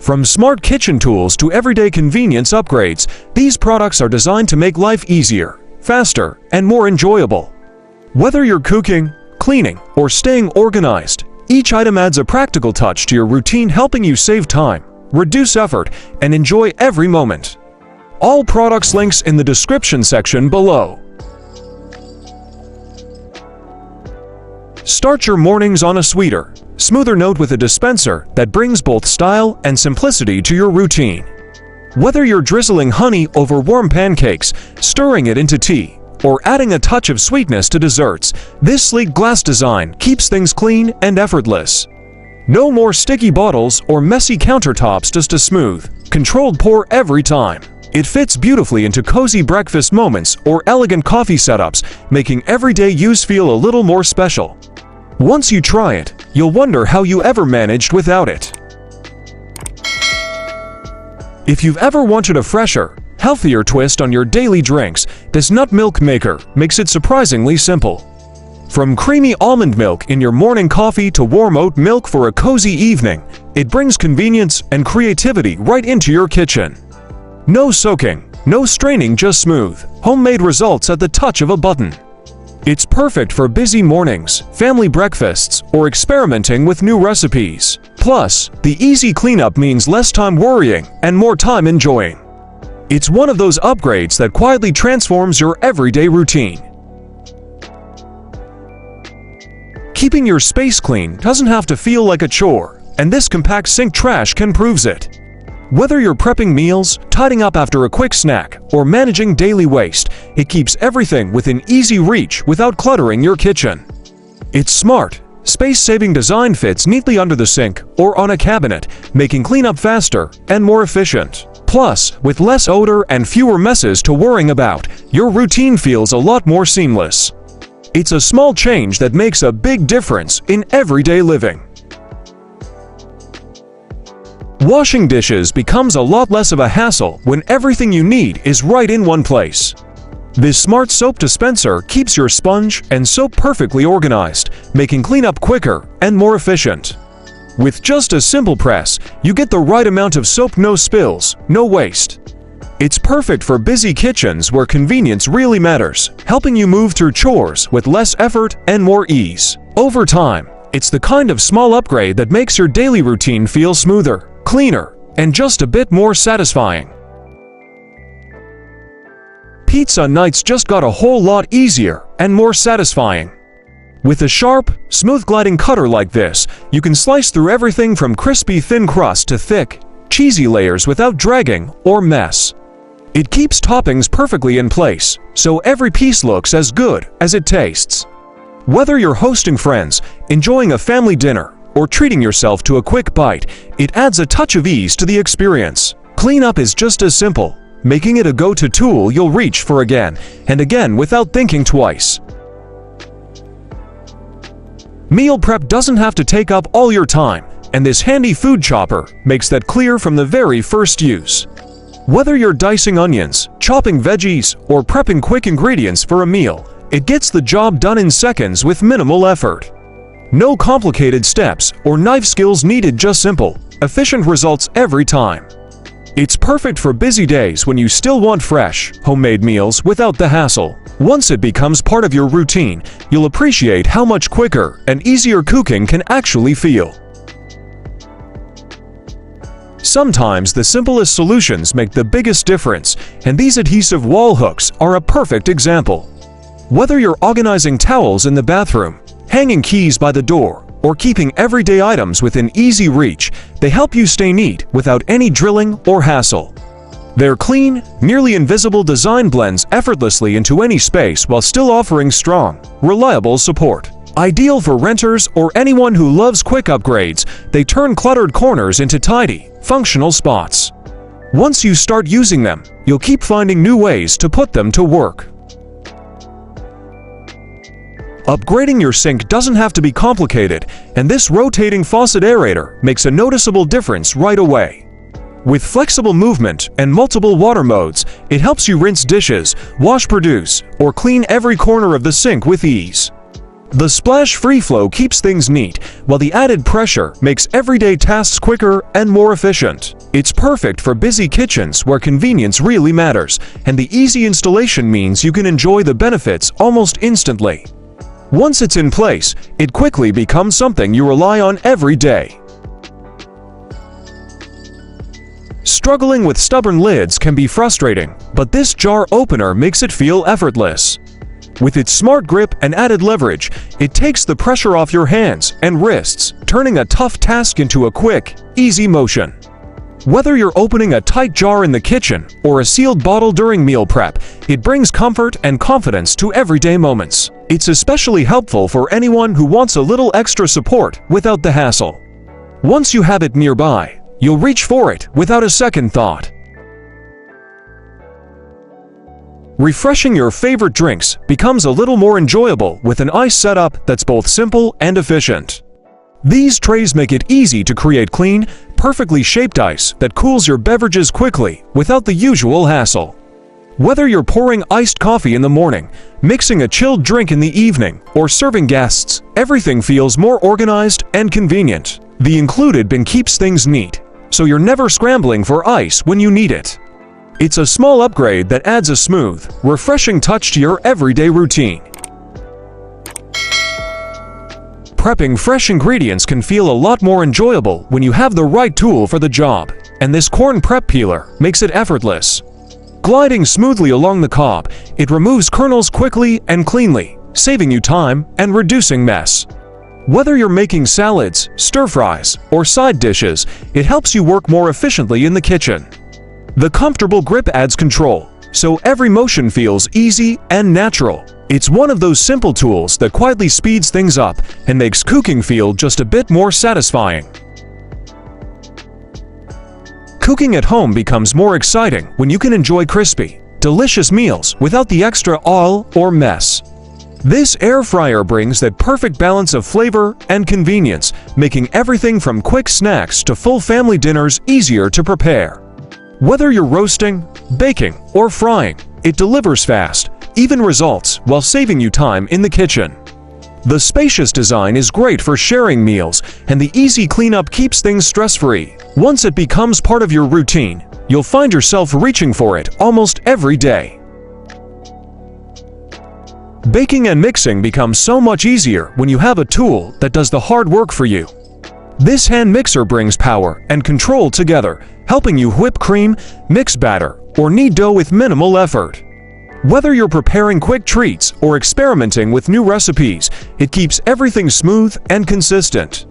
From smart kitchen tools to everyday convenience upgrades, these products are designed to make life easier, faster, and more enjoyable. Whether you're cooking, cleaning, or staying organized, each item adds a practical touch to your routine, helping you save time, reduce effort, and enjoy every moment. All products links in the description section below. Start your mornings on a sweeter, smoother note with a dispenser that brings both style and simplicity to your routine. Whether you're drizzling honey over warm pancakes, stirring it into tea, or adding a touch of sweetness to desserts, this sleek glass design keeps things clean and effortless. No more sticky bottles or messy countertops, just a smooth, controlled pour every time. It fits beautifully into cozy breakfast moments or elegant coffee setups, making everyday use feel a little more special. Once you try it, you'll wonder how you ever managed without it. If you've ever wanted a fresher, healthier twist on your daily drinks, this nut milk maker makes it surprisingly simple. From creamy almond milk in your morning coffee to warm oat milk for a cozy evening, it brings convenience and creativity right into your kitchen. No soaking, no straining, just smooth, homemade results at the touch of a button. It's perfect for busy mornings, family breakfasts, or experimenting with new recipes. Plus, the easy cleanup means less time worrying and more time enjoying. It's one of those upgrades that quietly transforms your everyday routine. Keeping your space clean doesn't have to feel like a chore, and this compact sink trash can prove it. Whether you're prepping meals, tidying up after a quick snack, or managing daily waste, it keeps everything within easy reach without cluttering your kitchen. Its smart, space-saving design fits neatly under the sink or on a cabinet, making cleanup faster and more efficient. Plus, with less odor and fewer messes to worrying about, your routine feels a lot more seamless. It's a small change that makes a big difference in everyday living. Washing dishes becomes a lot less of a hassle when everything you need is right in one place. This smart soap dispenser keeps your sponge and soap perfectly organized, making cleanup quicker and more efficient. With just a simple press, you get the right amount of soap, no spills, no waste. It's perfect for busy kitchens where convenience really matters, helping you move through chores with less effort and more ease. Over time, it's the kind of small upgrade that makes your daily routine feel smoother, cleaner, and just a bit more satisfying. Pizza nights just got a whole lot easier and more satisfying. With a sharp, smooth gliding cutter like this, you can slice through everything from crispy thin crust to thick, cheesy layers without dragging or mess. It keeps toppings perfectly in place, so every piece looks as good as it tastes. Whether you're hosting friends, enjoying a family dinner, or treating yourself to a quick bite, it adds a touch of ease to the experience. Cleanup is just as simple, making it a go-to tool you'll reach for again and again without thinking twice. Meal prep doesn't have to take up all your time, and this handy food chopper makes that clear from the very first use. Whether you're dicing onions, chopping veggies, or prepping quick ingredients for a meal, it gets the job done in seconds with minimal effort. No complicated steps or knife skills needed, just simple, efficient results every time. It's perfect for busy days when you still want fresh, homemade meals without the hassle. Once it becomes part of your routine, you'll appreciate how much quicker and easier cooking can actually feel. Sometimes the simplest solutions make the biggest difference, and these adhesive wall hooks are a perfect example. Whether you're organizing towels in the bathroom, hanging keys by the door, or keeping everyday items within easy reach, they help you stay neat without any drilling or hassle. Their clean, nearly invisible design blends effortlessly into any space while still offering strong, reliable support. Ideal for renters or anyone who loves quick upgrades, they turn cluttered corners into tidy, functional spots. Once you start using them, you'll keep finding new ways to put them to work. Upgrading your sink doesn't have to be complicated, and this rotating faucet aerator makes a noticeable difference right away. With flexible movement and multiple water modes, it helps you rinse dishes, wash produce, or clean every corner of the sink with ease. The splash-free flow keeps things neat, while the added pressure makes everyday tasks quicker and more efficient. It's perfect for busy kitchens where convenience really matters, and the easy installation means you can enjoy the benefits almost instantly. Once it's in place, it quickly becomes something you rely on every day. Struggling with stubborn lids can be frustrating, but this jar opener makes it feel effortless. With its smart grip and added leverage, it takes the pressure off your hands and wrists, turning a tough task into a quick, easy motion. Whether you're opening a tight jar in the kitchen or a sealed bottle during meal prep, it brings comfort and confidence to everyday moments. It's especially helpful for anyone who wants a little extra support without the hassle. Once you have it nearby, you'll reach for it without a second thought. Refreshing your favorite drinks becomes a little more enjoyable with an ice setup that's both simple and efficient. These trays make it easy to create clean, perfectly shaped ice that cools your beverages quickly without the usual hassle. Whether you're pouring iced coffee in the morning, mixing a chilled drink in the evening, or serving guests, everything feels more organized and convenient. The included bin keeps things neat, so you're never scrambling for ice when you need it. It's a small upgrade that adds a smooth, refreshing touch to your everyday routine. Prepping fresh ingredients can feel a lot more enjoyable when you have the right tool for the job, and this corn prep peeler makes it effortless. Gliding smoothly along the cob, it removes kernels quickly and cleanly, saving you time and reducing mess. Whether you're making salads, stir-fries, or side dishes, it helps you work more efficiently in the kitchen. The comfortable grip adds control, so every motion feels easy and natural. It's one of those simple tools that quietly speeds things up and makes cooking feel just a bit more satisfying. Cooking at home becomes more exciting when you can enjoy crispy, delicious meals without the extra oil or mess. This air fryer brings that perfect balance of flavor and convenience, making everything from quick snacks to full family dinners easier to prepare. Whether you're roasting, baking, or frying, it delivers fast, even results while saving you time in the kitchen. The spacious design is great for sharing meals, and the easy cleanup keeps things stress-free. Once it becomes part of your routine, you'll find yourself reaching for it almost every day. Baking and mixing becomes so much easier when you have a tool that does the hard work for you. This hand mixer brings power and control together, helping you whip cream, mix batter, or knead dough with minimal effort. Whether you're preparing quick treats or experimenting with new recipes, it keeps everything smooth and consistent.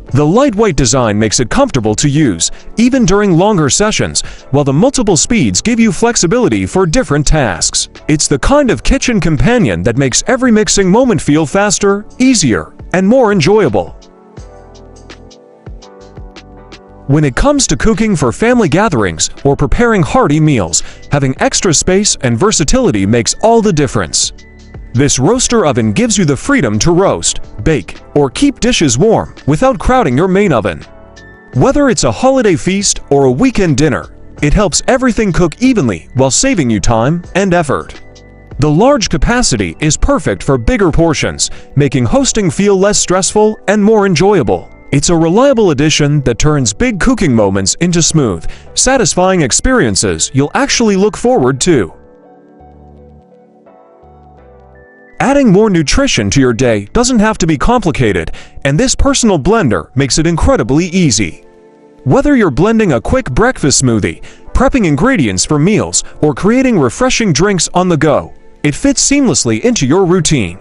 The lightweight design makes it comfortable to use, even during longer sessions, while the multiple speeds give you flexibility for different tasks. It's the kind of kitchen companion that makes every mixing moment feel faster, easier, and more enjoyable. When it comes to cooking for family gatherings or preparing hearty meals, having extra space and versatility makes all the difference. This roaster oven gives you the freedom to roast, bake, or keep dishes warm without crowding your main oven. Whether it's a holiday feast or a weekend dinner, it helps everything cook evenly while saving you time and effort. The large capacity is perfect for bigger portions, making hosting feel less stressful and more enjoyable. It's a reliable addition that turns big cooking moments into smooth, satisfying experiences you'll actually look forward to. Adding more nutrition to your day doesn't have to be complicated, and this personal blender makes it incredibly easy. Whether you're blending a quick breakfast smoothie, prepping ingredients for meals, or creating refreshing drinks on the go, it fits seamlessly into your routine.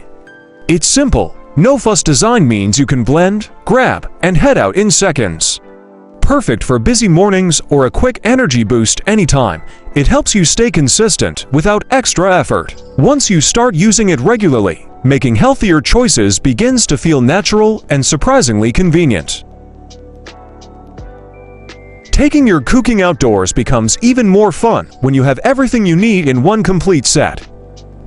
It's simple, no-fuss design means you can blend, grab, and head out in seconds. Perfect for busy mornings or a quick energy boost anytime, it helps you stay consistent without extra effort. Once you start using it regularly, making healthier choices begins to feel natural and surprisingly convenient. Taking your cooking outdoors becomes even more fun when you have everything you need in one complete set.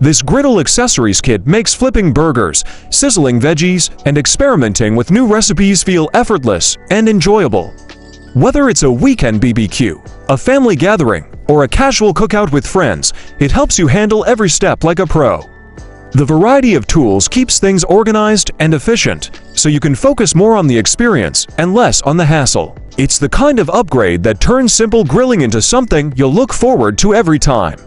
This Griddle Accessories kit makes flipping burgers, sizzling veggies, and experimenting with new recipes feel effortless and enjoyable. Whether it's a weekend BBQ, a family gathering, or a casual cookout with friends, it helps you handle every step like a pro. The variety of tools keeps things organized and efficient, so you can focus more on the experience and less on the hassle. It's the kind of upgrade that turns simple grilling into something you'll look forward to every time.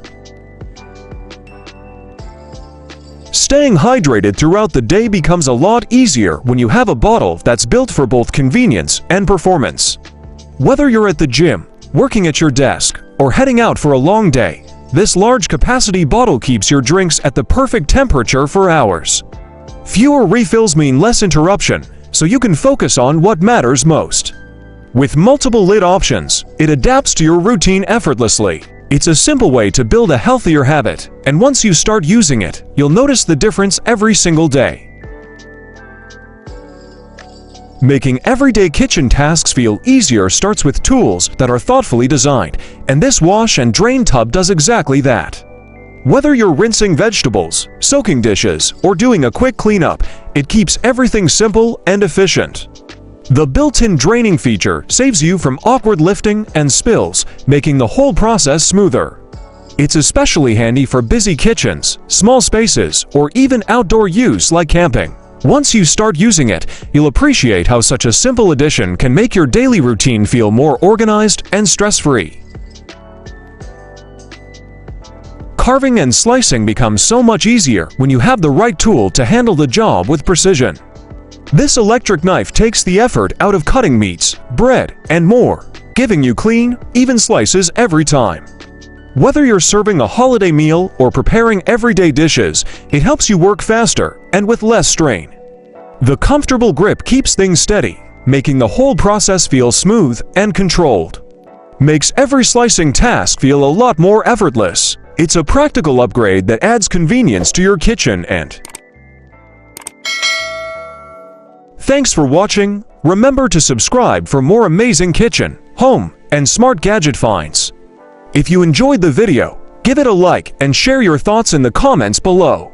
Staying hydrated throughout the day becomes a lot easier when you have a bottle that's built for both convenience and performance. Whether you're at the gym, working at your desk, or heading out for a long day, this large capacity bottle keeps your drinks at the perfect temperature for hours. Fewer refills mean less interruption, so you can focus on what matters most. With multiple lid options, it adapts to your routine effortlessly. It's a simple way to build a healthier habit, and once you start using it, you'll notice the difference every single day. Making everyday kitchen tasks feel easier starts with tools that are thoughtfully designed, and this wash and drain tub does exactly that. Whether you're rinsing vegetables, soaking dishes, or doing a quick cleanup, it keeps everything simple and efficient. The built-in draining feature saves you from awkward lifting and spills, making the whole process smoother. It's especially handy for busy kitchens, small spaces, or even outdoor use like camping. Once you start using it, you'll appreciate how such a simple addition can make your daily routine feel more organized and stress-free. Carving and slicing becomes so much easier when you have the right tool to handle the job with precision. This electric knife takes the effort out of cutting meats, bread, and more, giving you clean, even slices every time. Whether you're serving a holiday meal or preparing everyday dishes, it helps you work faster and with less strain. The comfortable grip keeps things steady, making the whole process feel smooth and controlled. Makes every slicing task feel a lot more effortless. It's a practical upgrade that adds convenience to your kitchen and... Thanks for watching. Remember to subscribe for more amazing kitchen, home, and smart gadget finds. If you enjoyed the video, give it a like and share your thoughts in the comments below.